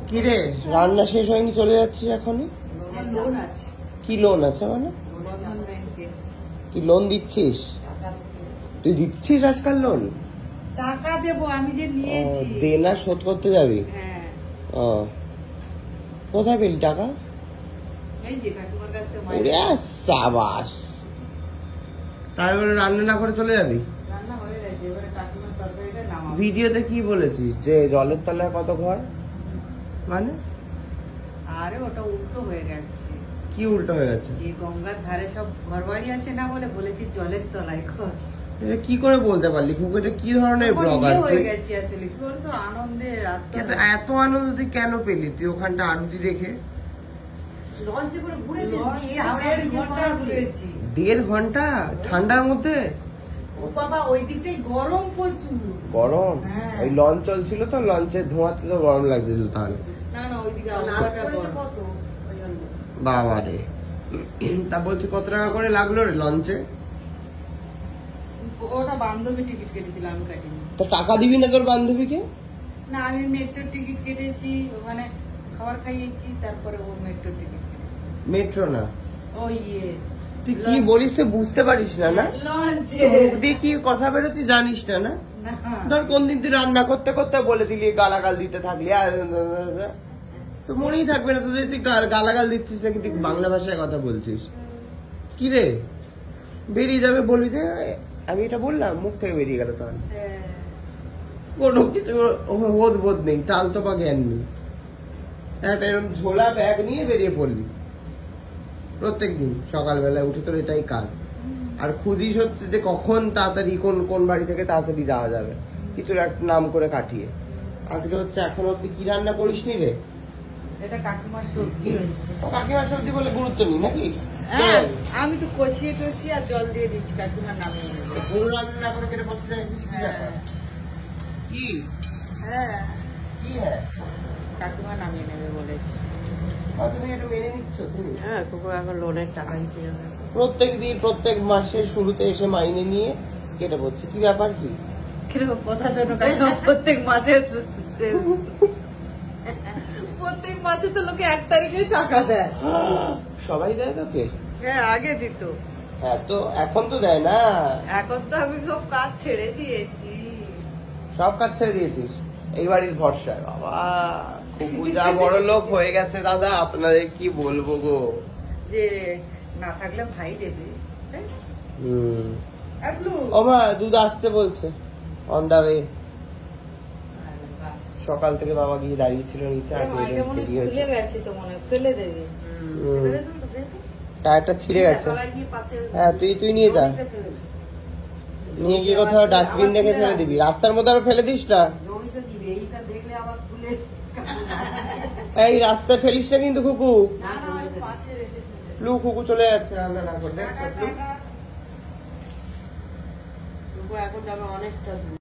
কি রে, রান্না শেষ হয়নি, চলে যাচ্ছিস এখনই? কি লোন আছে মানে? কি লোন দিচ্ছিস? তুই দিচ্ছিস আজকাল লোন? টাকা দেবো আমি যে নিয়েছি। দেনা শোধ করতে যাবি? হ্যাঁ। ও, কোথায় পেলি টাকা? এই যে কাকুমার কাছে। ওরে সাবাস। তাই বলে রান্না না করে চলে যাবি? রান্না হয়ে গেছে, এবারে কাকুমার তরকারিটা নামাবো। ভিডিওতে কি বলেছিস যে জলের তলায় কত ঘর? মানে আরে ওটা উল্টো হয়ে গেছে। কি উল্টো হয়ে গেছে? যে গঙ্গার ধারে সব ঘর বাড়ি আছে না বলে বলেছি জলের তলায় ঘর। এটা কি করে বলতে পারলি? এটা কি ধরনের ব্লগার? হয়ে গেছে আসলে কি বলতো, আনন্দের এত আনন্দ তুই কেন পেলি তুই ওখানটা আরতি দেখে? লঞ্চে করে ঘুরেছি, 1.5 ঘন্টা ঠান্ডার মধ্যে? ও বাবা ওই দিকটাই গরম প্রচুর। গরম? হ্যাঁ। ওই লঞ্চ চলছিল তো, লঞ্চের ধোঁয়াতে তো গরম লাগছিল। তাহলে না না ওইদিকে কত বাবা রে। তা বলছি কত টাকা করে লাগলো রে লঞ্চে? ওটা বান্ধবী টিকিট কেটেছিলাম, আমি কাটিনি। তো টাকা দিবি না তোর বান্ধবীকে? না আমি মেট্রোর টিকিট কেটেছি, ওখানে খাবার খাইয়েছি, তারপরে ও মেট্রোর টিকিট কেটেছি। মেট্রো না, ও ইয়ে তুই কি বলিস তুই বুঝতে পারিস না? না লঞ্চে মুখ দিয়ে কি কথা বেরো তুই জানিস না? না না ধর কোন দিন তুই রান্না করতে করতে বলে দিলি, গালাগাল দিতে থাকলি, তো মনেই থাকবে না তুই তুই গালাগাল দিচ্ছিস নাকি তুই বাংলা ভাষায় কথা বলছিস। কি রে, বেরিয়ে যাবে বলবি যে আমি এটা বললাম, মুখ থেকে বেরিয়ে গেল। তাহলে কোনো কিছু বোধ বোধ নেই, তাল তো বা জ্ঞান নেই। একটা এরকম ঝোলা ব্যাগ নিয়ে বেরিয়ে পড়লি প্রত্যেকদিন সকালবেলায় উঠে, তোর এটাই কাজ। আর খুঁজিস হচ্ছে যে কখন তাড়াতাড়ি কোন কোন বাড়ি থেকে তাড়াতাড়ি যাওয়া যাবে, কিছুর একটা নাম করে কাটিয়ে। আজকে হচ্ছে এখন অব্দি কি রান্না করিস নি রে? এটা কাকিমার সবজি হয়েছে। কাকিমার সবজি বলে গুরুত্ব নেই নাকি? আমি তো কষিয়ে টসিয়ে আর জল দিয়ে দিচ্ছি, কাকিমার নামে গরু রান্না করে কেটে বসতে চাইছিস? কি হ্যাঁ কি হ্যাঁ, কাকিমা নামিয়ে নেবে বলেছি। তুমি এটা মেনে নিচ্ছ? তুমি হ্যাঁ কুকুর এখন লোনের টাকা দিতে হবে প্রত্যেক দিন, প্রত্যেক মাসের শুরুতে এসে মাইনে নিয়ে কেটে পড়ছে। কি ব্যাপার? কি কিরকম কথা শোনো কাকিমা? প্রত্যেক মাসে প্রত্যেক মাসে তো লোকে 1 তারিখে টাকা দেয়। সবাই দেয় তোকে? হ্যাঁ আগে দিত। হ্যাঁ তো এখন তো দেয় না। এখন তো আমি সব কাজ ছেড়ে দিয়েছি। সব কাজ ছেড়ে দিয়েছিস এই বাড়ির ভরসায়? বাবা খুব যা বড় লোক হয়ে গেছে দাদা, আপনাদের কি বলবো গো। যে না থাকলে ভাই দেবে। ও মা, দুধ আসছে বলছে, অন দা ওয়ে। সকাল থেকে বাবা গিয়ে দাঁড়িয়েছিল নিচে, ফেলে দেবে। টায়ারটা ছিঁড়ে গেছে। হ্যাঁ তুই নিয়ে যা, নিয়ে গিয়ে কোথাও ডাস্টবিন দেখে ফেলে দিবি, রাস্তার মধ্যে আবার ফেলে দিস না। এই রাস্তায় ফেলিস না কিন্তু খুকু। খুকু চলে যাচ্ছে রান্না না করলে। এখন যাবে অনেকটা।